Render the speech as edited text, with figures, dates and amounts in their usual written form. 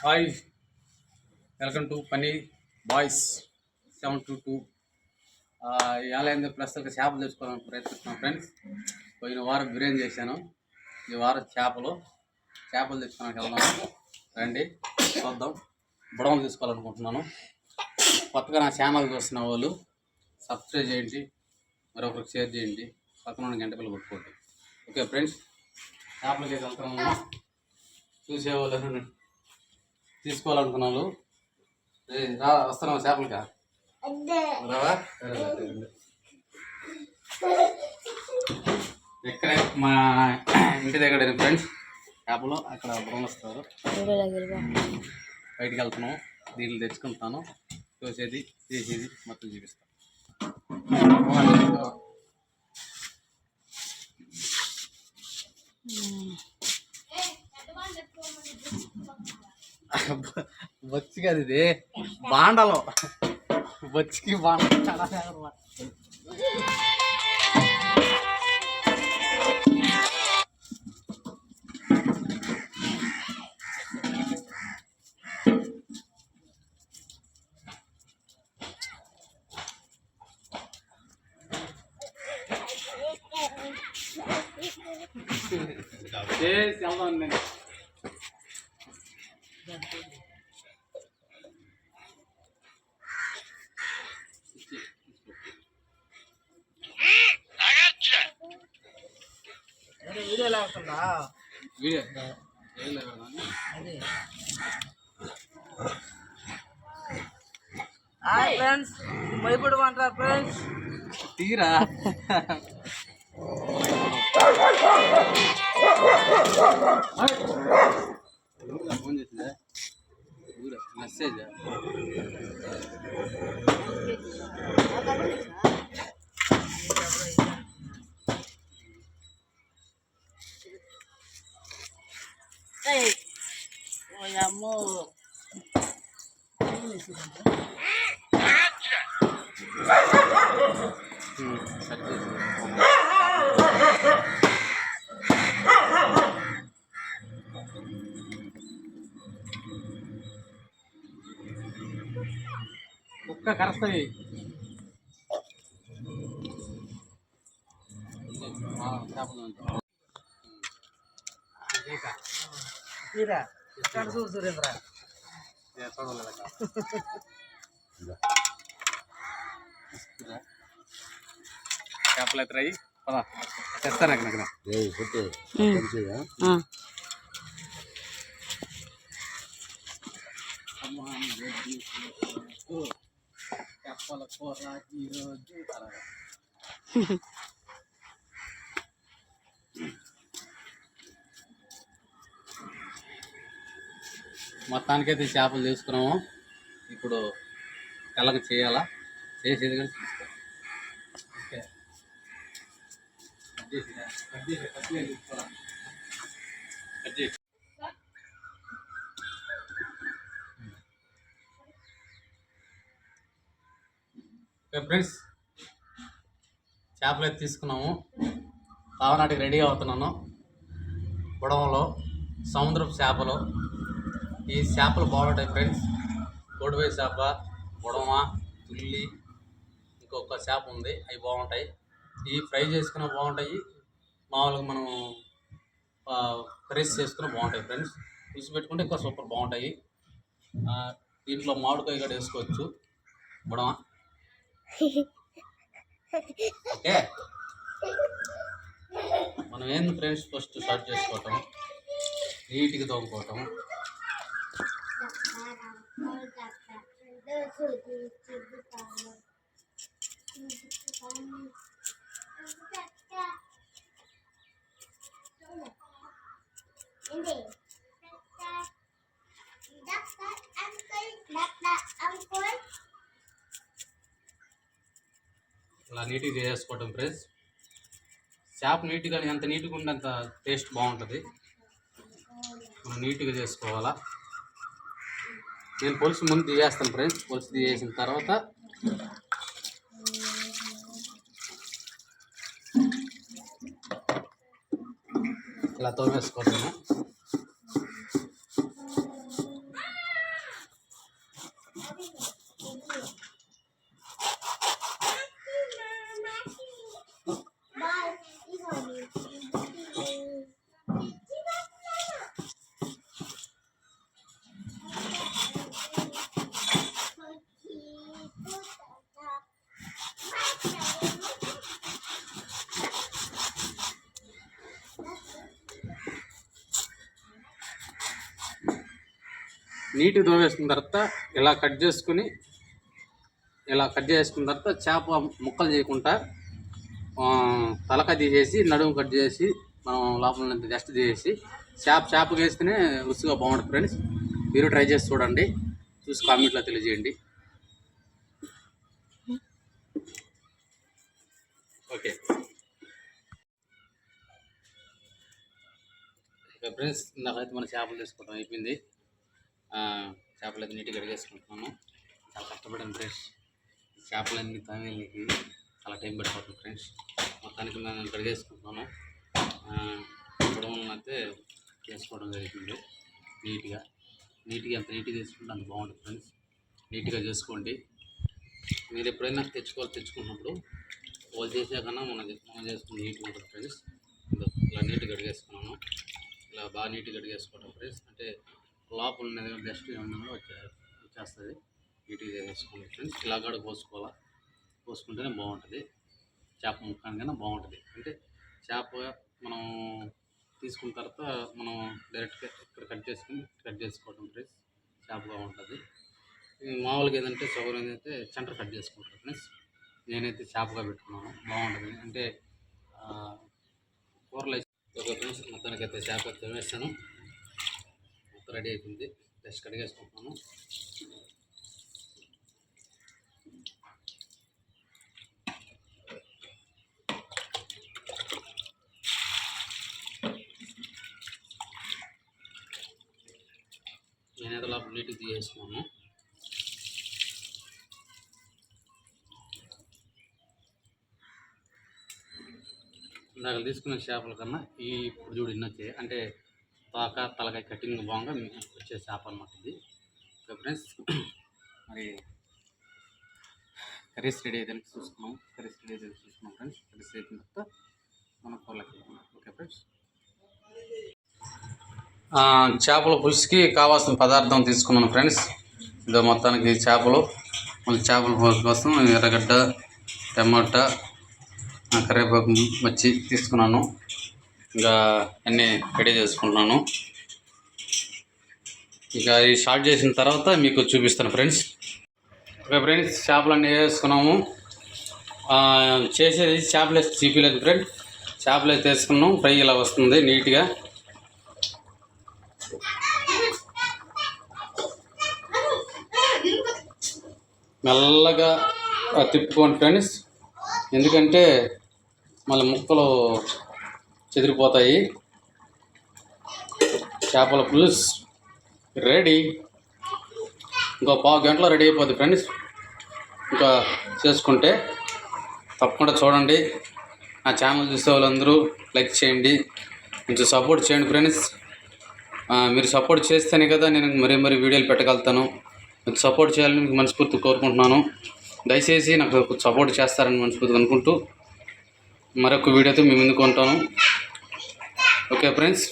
Hi, welcome to పనీ boys 722. ఇవాళ ఏందో ప్రస్తుతం చేపలు తెచ్చుకోవాలని ప్రయత్నిస్తున్నాం ఫ్రెండ్స్. పోయిన వారం బిర్యానీ చేశాను, ఈ వారం చేపలు తెచ్చుకోవడానికి వెళ్దాం. రండి చూద్దాం. బుడమలు తీసుకోవాలనుకుంటున్నాను. కొత్తగా నా ఛానల్ చూస్తున్న వాళ్ళు సబ్స్క్రైబ్ చేయండి, మరొకరికి షేర్ చేయండి, పక్కన ఉన్న గంట పిల్లలు కొట్టుకోండి. ఓకే ఫ్రెండ్స్, చేపలకి వెళ్తున్నాము. చూసేవాళ్ళు తీసుకోవాలనుకున్నాను. రా, వస్తున్నావు చేపలకా? రావా? ఎక్కడే మా ఇంటి దగ్గర ఫ్రెండ్స్ చేపలు అక్కడ బుర్రం వస్తారు. బయటికి వెళ్తున్నాము, దీన్ని తెచ్చుకుంటాను. చూసేది చేసేది మొత్తం చూపిస్తాను. బొచ్చి కదా ఇది, బాండలో బొచ్చికి బాండ చాలా చేసి వెళ్దాం. నేను వీడియో లేకుండా ఫ్రెండ్స్ భయపడమంటారు ఫ్రెండ్స్. తీరా ఫోన్ చేసిందా? మెసేజ్ అమ్మో కుక్క కరుస్తాయి. చూడు సురేంద్ర, చేపలు ఎత్తరాయి పదా తెస్తాను. అక్కడ చేపల కూర ఈరోజు మొత్తానికైతే చేపలు తీసుకున్నాము. ఇప్పుడు తెల్లగా చేయాలా, చేసేది కూడా చూస్తాం. ఓకే, ఫ్రెండ్స్ చేపలు అయితే తీసుకున్నాము. తావనాటికి రెడీ అవుతున్నాను. బుడమలో సముద్రపు చేపలు, ఈ చేపలు బాగుంటాయి ఫ్రెండ్స్. గొడవే చేప, బుడమ, తుల్లి, ఇంకొక చేప ఉంది, అవి బాగుంటాయి. ఇవి ఫ్రై చేసుకున్న బాగుంటాయి, మామూలుగా మనం కర్రీస్ చేసుకున్న బాగుంటాయి ఫ్రెండ్స్. పులుసు పెట్టుకుంటే ఇంకా సూపర్ బాగుంటాయి. దీంట్లో మామిడికాయ కూడా వేసుకోవచ్చు. బుడమ ఓకే. మనం ఏంది ఫ్రెండ్స్, ఫస్ట్ స్టార్ట్ చేసుకోవటం, నీట్గా తోముకోవటం. ఇలా నీట్గా చేసుకోవటం ఫ్రెండ్స్. చేప నీట్గా, ఎంత నీట్గా ఉంటే అంత టేస్ట్ బాగుంటుంది. మనం నీట్గా చేసుకోవాలా. నేను పులుసు ముందు తీసేస్తాను ఫ్రెండ్స్. పులుసు తీసేసిన తర్వాత ఇలా తోమేసుకోవటము. నీట్గా తోమేసుకున్న తర్వాత ఇలా కట్ చేసుకున్న తర్వాత చేప ముక్కలు చేయకుండా తలక తీసేసి నడుము కట్ చేసి మనం లోపల జస్ట్ తీసేసి చేపకి వేస్తేనే రుచిగా బాగుంటుంది ఫ్రెండ్స్. మీరు ట్రై చేసి చూడండి, చూసి కామెంట్లో తెలియజేయండి. ఓకే ఫ్రెండ్స్, ఇందాకైతే మన చేపలు తీసుకోవడం అయిపోయింది. చేపలు అయితే నీట్గా కడిగేసుకుంటున్నాను. చాలా కష్టపడాను ఫ్రెండ్స్. చేపలన్నీ తమిళకి చాలా టైం పడిపోతుంది ఫ్రెండ్స్. మొత్తానికి నేను కడిగేసుకుంటున్నాను. పొడవులను అయితే చేసుకోవడం జరుగుతుంది. నీట్గా ఎంత నీట్గా చేసుకుంటే అంత బాగుంటుంది ఫ్రెండ్స్. నీట్గా చేసుకోండి. మీరు ఎప్పుడైనా తెచ్చుకున్నప్పుడు వాళ్ళు చేసాకన్నా మనం చేసుకుని నీట్గా ఉంటుంది ఫ్రెండ్స్. ఇలా నీట్గా కడిగేసుకున్నాను. ఇలా బాగా నీట్గా కడిగేసుకోవడం ఫ్రెండ్స్. అంటే లోపల ఉన్నది డస్ట్ ఏమన్నా వచ్చేస్తుంది. నీట్గా వేసుకోండి ఫ్రెండ్స్. ఇలా కూడా పోసుకుంటేనే బాగుంటుంది. చేప ముక్కనికైనా బాగుంటుంది. అంటే చేప మనం తీసుకున్న తర్వాత మనం డైరెక్ట్గా ఇక్కడ కట్ చేసుకోవడం ఫ్రెండ్స్. చేప బాగుంటుంది. మామూలుగా ఏదంటే సౌకర్యం అయితే సెంటర్ కట్ చేసుకుంటాం ఫ్రెండ్స్. నేనైతే చేపగా పెట్టుకున్నాను, బాగుంటుంది. అంటే కూరలు ఒక ఫ్రెండ్స్. మొత్తానికి అయితే చేప అయితే వేస్తాను. మొత్తం రెడీ అయిపోయింది. జస్ట్ కడిగేసుకుంటున్నాను. నేనైతే లోపల నీట్గా తీసేసుకున్నాను. ఇందాక తీసుకున్న చేపల కన్నా ఇప్పుడు చూడు ఇన్ని వచ్చాయి. అంటే తలకాయ కటింగ్ బాగుంగా వచ్చే చేప అన్నమాట ఇది. ఓకే ఫ్రెండ్స్, మరి కర్రీస్ రెడీ అయితే చూసుకున్నాం ఫ్రెండ్స్. కర్రీస్ అయిపోయిన తర్వాత మన కూరలకి వెళ్తున్నాం. ఓకే ఫ్రెండ్స్, చేపల పులుసుకి కావాల్సిన పదార్థం తీసుకున్నాను ఫ్రెండ్స్. ఇదో మొత్తానికి చేపలు, మళ్ళీ చేపల పులుసు కోసం ఎర్రగడ్డ, టమాటా, కరివేపాకు వచ్చి తీసుకున్నాను. ఇంకా అన్నీ రెడీ చేసుకుంటున్నాను. ఇక ఇది స్టార్ట్ చేసిన తర్వాత మీకు చూపిస్తాను ఫ్రెండ్స్. ఓకే ఫ్రెండ్స్, చేపలన్నీ వేసుకున్నాము. చేసేది చేపలు వేసి చూపించలేదు ఫ్రెండ్స్. చేపలు అయితే వేసుకున్నాం. ఫ్రై ఇలా వస్తుంది నీట్గా. మెల్లగా తిప్పుకోండి ఫ్రెండ్స్, ఎందుకంటే మళ్ళీ ముక్కలు చెదిరిపోతాయి. చేపల పులుసు రెడీ. ఇంకో 1/2 గంటలో రెడీ అయిపోతుంది ఫ్రెండ్స్. ఇంకా చేసుకుంటే తప్పకుండా చూడండి. నా ఛానల్ చూసే వాళ్ళందరూ లైక్ చేయండి, కొంచెం సపోర్ట్ చేయండి ఫ్రెండ్స్. మీరు సపోర్ట్ చేస్తేనే కదా నేను మరీ వీడియోలు పెట్టగలుగుతాను. మీకు సపోర్ట్ చేయాలని మీకు మనస్ఫూర్తిగా కోరుకుంటున్నాను. దయచేసి నాకు సపోర్ట్ చేస్తారని మనస్ఫూర్తిగా అనుకుంటూ మరొక వీడియోతో మీ ముందుకు ఉంటాను. Okay friends.